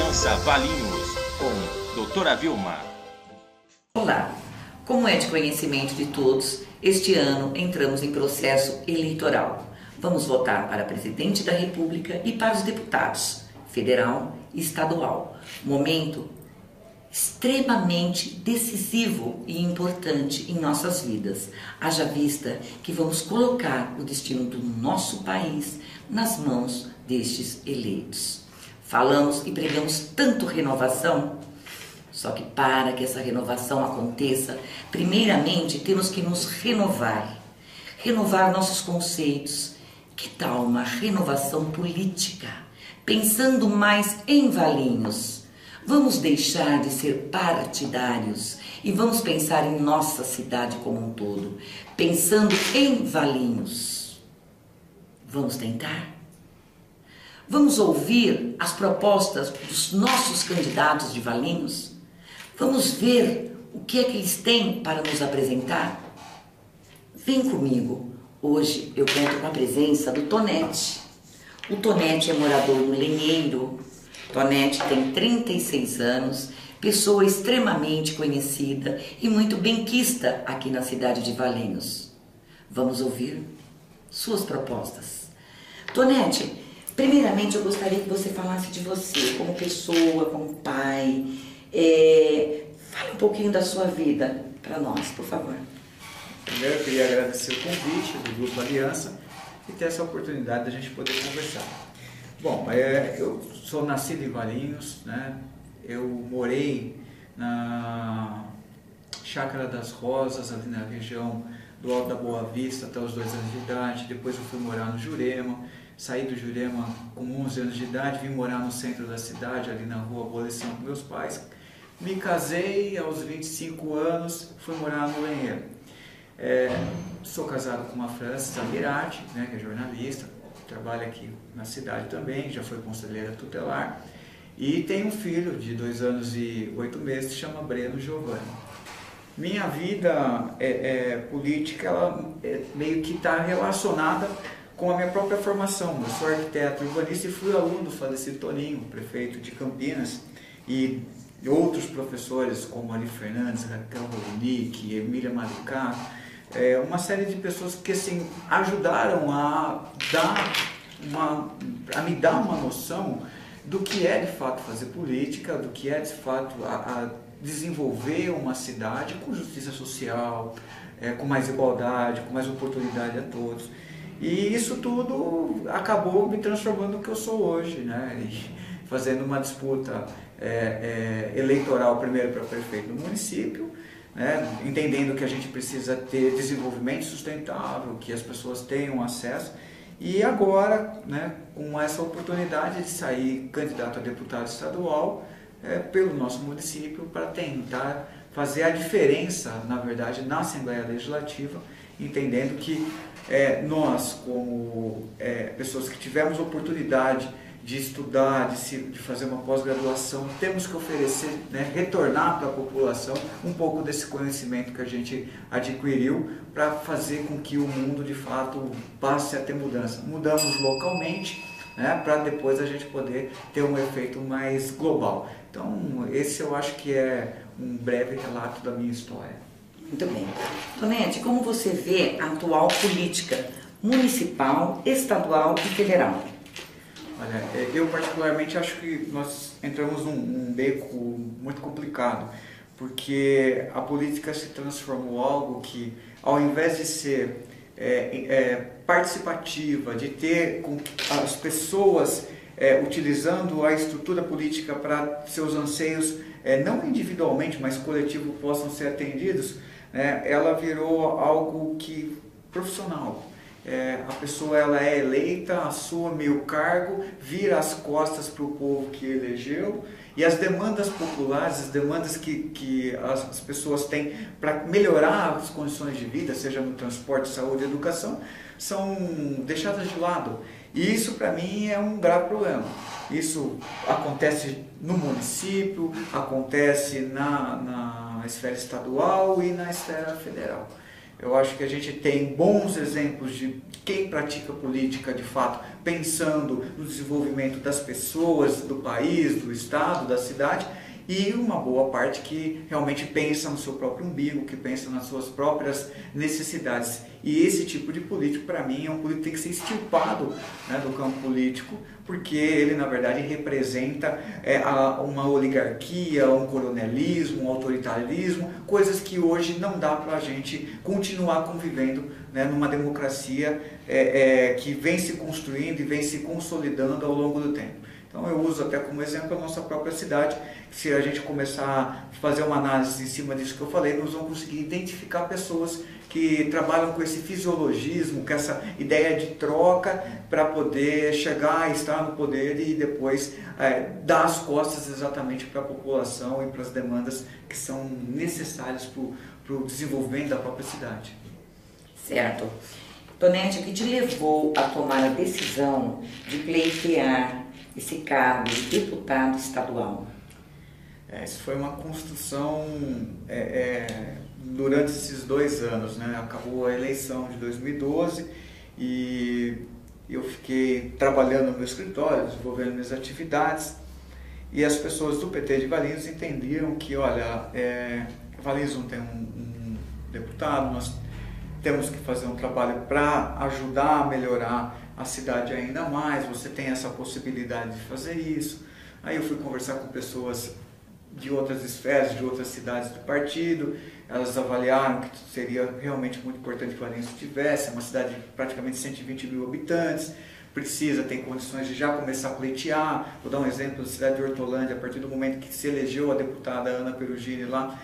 Aliança Valinhos, com doutora Vilma. Olá, como é de conhecimento de todos, este ano entramos em processo eleitoral. Vamos votar para presidente da República e para os deputados, federal e estadual. Momento extremamente decisivo e importante em nossas vidas, haja vista que vamos colocar o destino do nosso país nas mãos destes eleitos. Falamos e pregamos tanto renovação, só que para que essa renovação aconteça, primeiramente temos que nos renovar nossos conceitos. Que tal uma renovação política, pensando mais em Valinhos? Vamos deixar de ser partidários e vamos pensar em nossa cidade como um todo, pensando em Valinhos. Vamos tentar? Vamos ouvir as propostas dos nossos candidatos de Valinhos? Vamos ver o que é que eles têm para nos apresentar? Vem comigo. Hoje eu conto com a presença do Tonete. O Tonete é morador no Lenheiro. Tonete tem 36 anos, pessoa extremamente conhecida e muito benquista aqui na cidade de Valinhos. Vamos ouvir suas propostas. Tonete, primeiramente eu gostaria que você falasse de você como pessoa, como pai. Fale um pouquinho da sua vida para nós, por favor. Primeiro eu queria agradecer o convite do Grupo Aliança e ter essa oportunidade de a gente poder conversar. Bom, eu sou nascido em Valinhos, né? Eu morei na Chácara das Rosas, ali na região do Alto da Boa Vista, até os 2 anos de idade. Depois eu fui morar no Jurema, saí do Jurema com 11 anos de idade, vim morar no centro da cidade, ali na rua Abolição com meus pais. Me casei aos 25 anos, fui morar no Lenheiro. Sou casado com uma Francis Amirati, né, que é jornalista, trabalha aqui na cidade também, já foi conselheira tutelar, e tenho um filho de 2 anos e 8 meses que se chama Breno Giovanni. Minha vida política, ela meio que está relacionada com a minha própria formação. Eu sou arquiteto urbanista e fui aluno do falecido Toninho, prefeito de Campinas, e outros professores como Ari Fernandes, Raquel Rolinick, Emília Maricato, uma série de pessoas que assim, ajudaram a me dar uma noção do que é de fato fazer política, do que é de fato a desenvolver uma cidade com justiça social, com mais igualdade, com mais oportunidade a todos. E isso tudo acabou me transformando no que eu sou hoje, né? E fazendo uma disputa eleitoral primeiro para prefeito do município, né? Entendendo que a gente precisa ter desenvolvimento sustentável, que as pessoas tenham acesso, e agora, né, com essa oportunidade de sair candidato a deputado estadual pelo nosso município para tentar fazer a diferença, na verdade, na Assembleia Legislativa, entendendo que nós, como pessoas que tivemos oportunidade de estudar, de fazer uma pós-graduação, temos que oferecer, né, retornar para a população um pouco desse conhecimento que a gente adquiriu para fazer com que o mundo de fato passe a ter mudança. Mudamos localmente, né, para depois a gente poder ter um efeito mais global. Então esse eu acho que é um breve relato da minha história. Muito bem. Tonete, como você vê a atual política municipal, estadual e federal? Olha, eu particularmente acho que nós entramos num beco muito complicado, porque a política se transformou em algo que, ao invés de ser participativa, de ter com as pessoas utilizando a estrutura política para seus anseios, não individualmente, mas coletivo, possam ser atendidos, né, ela virou algo que profissional. A pessoa ela é eleita, assume o cargo, vira as costas para o povo que elegeu, e as demandas populares, as demandas que as pessoas têm para melhorar as condições de vida, seja no transporte, saúde e educação, são deixadas de lado. E isso para mim é um grave problema. Isso acontece no município, acontece na esfera estadual e na esfera federal. Eu acho que a gente tem bons exemplos de quem pratica política de fato, pensando no desenvolvimento das pessoas, do país, do estado, da cidade, e uma boa parte que realmente pensa no seu próprio umbigo, que pensa nas suas próprias necessidades. E esse tipo de político, para mim, é um político que tem que ser extirpado, né, do campo político, porque ele, na verdade, representa uma oligarquia, um coronelismo, um autoritarismo, coisas que hoje não dá para a gente continuar convivendo, né, numa democracia que vem se construindo e vem se consolidando ao longo do tempo. Então eu uso até como exemplo a nossa própria cidade. Se a gente começar a fazer uma análise em cima disso que eu falei, nós vamos conseguir identificar pessoas que trabalham com esse fisiologismo, com essa ideia de troca para poder chegar, estar no poder e depois dar as costas exatamente para a população e para as demandas que são necessárias para o desenvolvimento da própria cidade. Certo. Tonete, o que te levou a tomar a decisão de pleitear esse cargo de deputado estadual? Isso foi uma construção durante esses 2 anos, né? Acabou a eleição de 2012 e eu fiquei trabalhando no meu escritório, desenvolvendo minhas atividades, e as pessoas do PT de Valinhos entendiam que, olha, Valinhos não tem um deputado, nós temos que fazer um trabalho para ajudar a melhorar a cidade ainda mais, você tem essa possibilidade de fazer isso. Aí eu fui conversar com pessoas de outras esferas, de outras cidades do partido, elas avaliaram que seria realmente muito importante que Valinhos tivesse, uma cidade de praticamente 120 mil habitantes, tem condições de já começar a pleitear. Vou dar um exemplo da cidade de Hortolândia. A partir do momento que se elegeu a deputada Ana Perugini lá,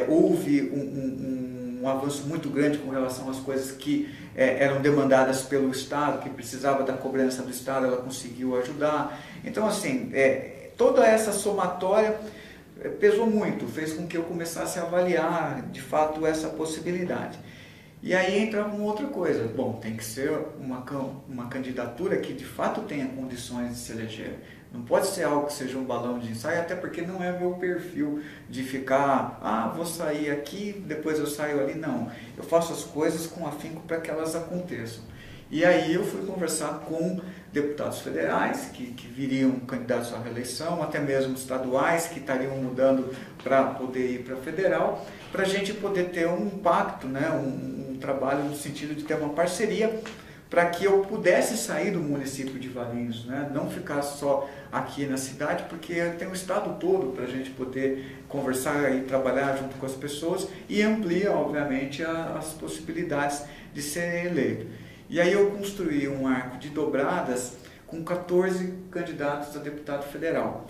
houve um avanço muito grande com relação às coisas que eram demandadas pelo Estado, que precisava da cobrança do Estado, ela conseguiu ajudar. Então, assim, toda essa somatória pesou muito, fez com que eu começasse a avaliar de fato essa possibilidade. E aí entra uma outra coisa, bom, tem que ser uma candidatura que de fato tenha condições de se eleger. Não pode ser algo que seja um balão de ensaio, até porque não é meu perfil de ficar, vou sair aqui, depois eu saio ali. Não, eu faço as coisas com afinco para que elas aconteçam. E aí eu fui conversar com deputados federais que viriam candidatos à reeleição, até mesmo estaduais que estariam mudando para poder ir para federal, para a gente poder ter um pacto, né, um trabalho no sentido de ter uma parceria para que eu pudesse sair do município de Valinhos, né, não ficar só aqui na cidade, porque tem o estado todo para a gente poder conversar e trabalhar junto com as pessoas e amplia, obviamente, as possibilidades de ser eleito. E aí eu construí um arco de dobradas com 14 candidatos a deputado federal.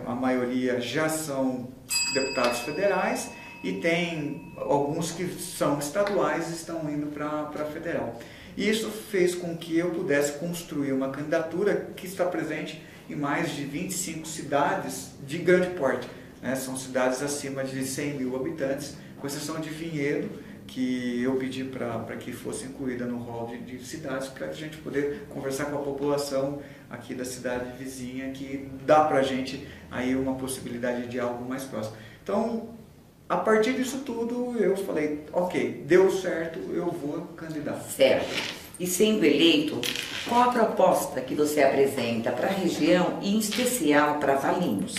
A maioria já são deputados federais e tem alguns que são estaduais e estão indo para federal. E isso fez com que eu pudesse construir uma candidatura que está presente em mais de 25 cidades de grande porte. São cidades acima de 100 mil habitantes, com exceção de Vinhedo, que eu pedi para que fosse incluída no rol de cidades, para a gente poder conversar com a população aqui da cidade vizinha, que dá para a gente aí uma possibilidade de algo mais próximo. Então, a partir disso tudo, eu falei, ok, deu certo, eu vou candidatar. Certo. E sendo eleito, qual a proposta que você apresenta para a região e em especial para Valinhos?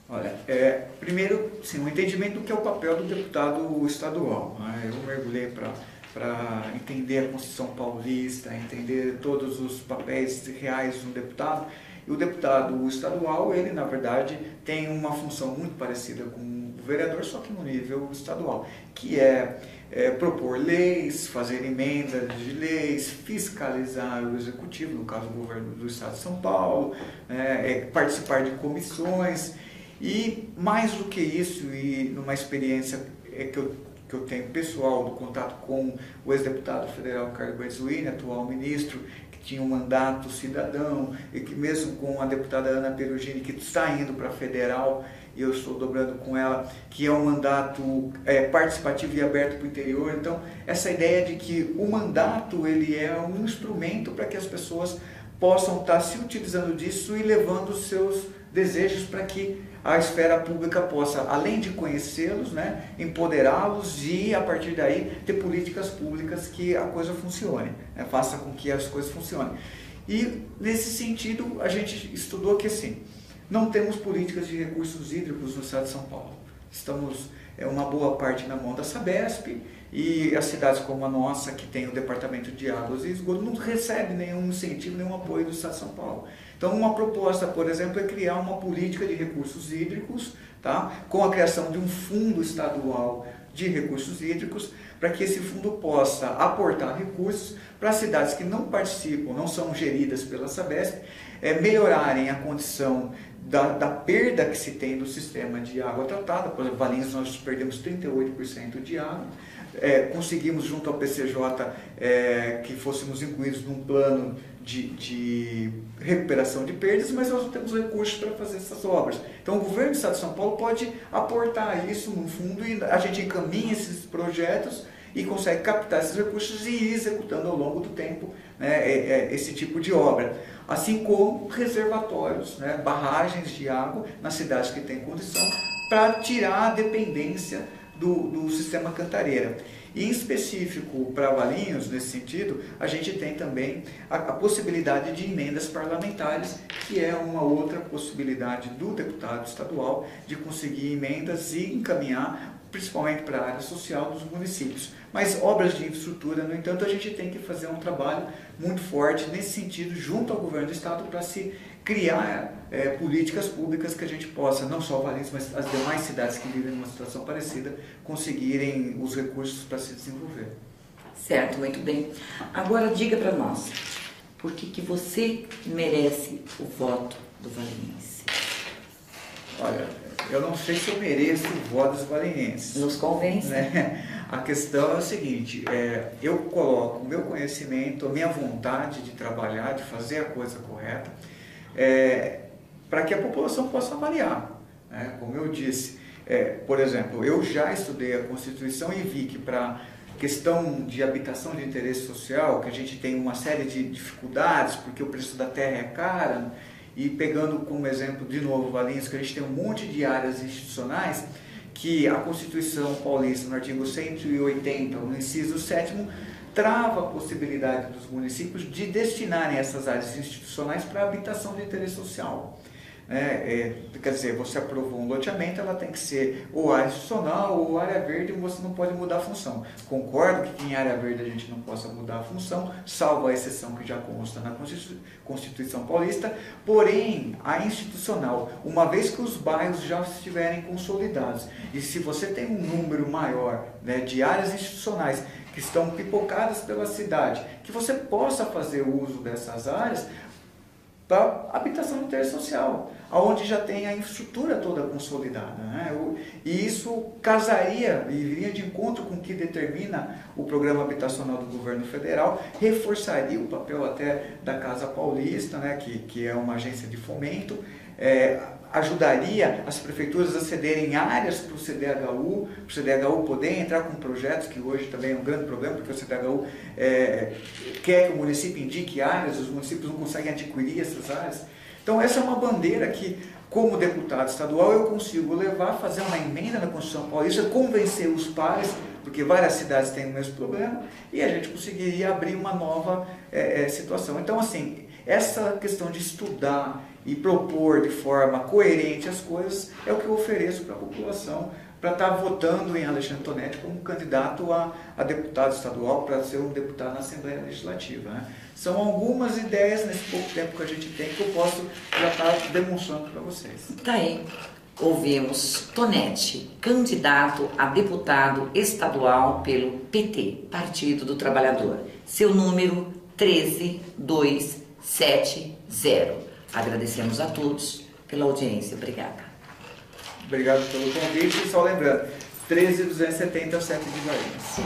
Olha, primeiro, sim, o entendimento do que é o papel do deputado estadual. Eu mergulhei para entender a Constituição Paulista, entender todos os papéis reais do deputado. E o deputado estadual, ele, na verdade, tem uma função muito parecida com o vereador, só que no nível estadual, que propor leis, fazer emendas de leis, fiscalizar o executivo, no caso do governo do estado de São Paulo, participar de comissões. E mais do que isso, e numa experiência que eu tenho pessoal, do contato com o ex-deputado federal Carlos Berzuini, atual ministro, que tinha um mandato cidadão, e que mesmo com a deputada Ana Perugini, que está indo para a federal, e eu estou dobrando com ela, que é um mandato participativo e aberto para o interior. Então, essa ideia de que o mandato ele é um instrumento para que as pessoas possam estar se utilizando disso e levando os seus desejos para que a esfera pública possa, além de conhecê-los, né, empoderá-los e, a partir daí, ter políticas públicas que a coisa funcione, né, faça com que as coisas funcionem. E, nesse sentido, a gente estudou que, assim, não temos políticas de recursos hídricos no estado de São Paulo. Estamos uma boa parte na mão da Sabesp, e as cidades como a nossa, que tem o Departamento de Águas e Esgoto, não recebe nenhum incentivo, nenhum apoio do Estado de São Paulo. Então, uma proposta, por exemplo, é criar uma política de recursos hídricos, tá? Com a criação de um fundo estadual de recursos hídricos, para que esse fundo possa aportar recursos para as cidades que não participam, não são geridas pela Sabesp, melhorarem a condição da perda que se tem do sistema de água tratada. Por exemplo, Valinhos nós perdemos 38% de água. Conseguimos junto ao PCJ que fôssemos incluídos num plano de recuperação de perdas, mas nós não temos recursos para fazer essas obras. Então o governo do estado de São Paulo pode aportar isso no fundo e a gente encaminha esses projetos e consegue captar esses recursos e ir executando ao longo do tempo, né, esse tipo de obra. Assim como reservatórios, né, barragens de água nas cidades que têm condição, para tirar a dependência do sistema Cantareira. E em específico para Valinhos, nesse sentido, a gente tem também a possibilidade de emendas parlamentares, que é uma outra possibilidade do deputado estadual de conseguir emendas e encaminhar principalmente para a área social dos municípios. Mas obras de infraestrutura, no entanto, a gente tem que fazer um trabalho muito forte nesse sentido, junto ao governo do estado, para se criar políticas públicas que a gente possa, não só Valinhos, mas as demais cidades que vivem numa situação parecida, conseguirem os recursos para se desenvolver. Certo, muito bem. Agora diga para nós, por que você merece o voto do valinhense? Olha, eu não sei se eu mereço o voto dos valinhenses. Nos convence. Né? A questão é o seguinte, eu coloco o meu conhecimento, a minha vontade de trabalhar, de fazer a coisa correta, para que a população possa avaliar. Né? Como eu disse, por exemplo, eu já estudei a Constituição e vi que para questão de habitação de interesse social, que a gente tem uma série de dificuldades, porque o preço da terra é caro, e pegando como exemplo de novo Valinhos, que a gente tem um monte de áreas institucionais, que a Constituição Paulista, no artigo 180, no inciso 7º, trava a possibilidade dos municípios de destinarem essas áreas institucionais para habitação de interesse social. Quer dizer, você aprovou um loteamento, ela tem que ser ou área institucional ou área verde, e você não pode mudar a função. Concordo que em área verde a gente não possa mudar a função, salvo a exceção que já consta na Constituição Paulista, porém, a institucional, uma vez que os bairros já estiverem consolidados, e se você tem um número maior, né, de áreas institucionais que estão pipocadas pela cidade, que você possa fazer uso dessas áreas para habitação de interesse social, onde já tem a infraestrutura toda consolidada. Né? E isso casaria e viria de encontro com o que determina o Programa Habitacional do Governo Federal, reforçaria o papel até da Casa Paulista, né, que é uma agência de fomento, ajudaria as prefeituras a cederem áreas para o CDHU poder entrar com projetos, que hoje também é um grande problema, porque o CDHU quer que o município indique áreas, os municípios não conseguem adquirir essas áreas. Então essa é uma bandeira que, como deputado estadual, eu consigo levar, fazer uma emenda na Constituição Paulista, convencer os pares, porque várias cidades têm o mesmo problema, e a gente conseguiria abrir uma nova situação. Então, assim, essa questão de estudar e propor de forma coerente as coisas é o que eu ofereço para a população, para estar votando em Alexandre Tonetti como candidato a deputado estadual, para ser um deputado na Assembleia Legislativa. Né? São algumas ideias nesse pouco tempo que a gente tem que eu posso já estar demonstrando para vocês. Tá aí. Ouvimos Tonetti, candidato a deputado estadual pelo PT, Partido do Trabalhador. Seu número 13270. Agradecemos a todos pela audiência. Obrigada. Obrigado pelo convite. E só lembrando, 13270 é o CEP de Valinhos.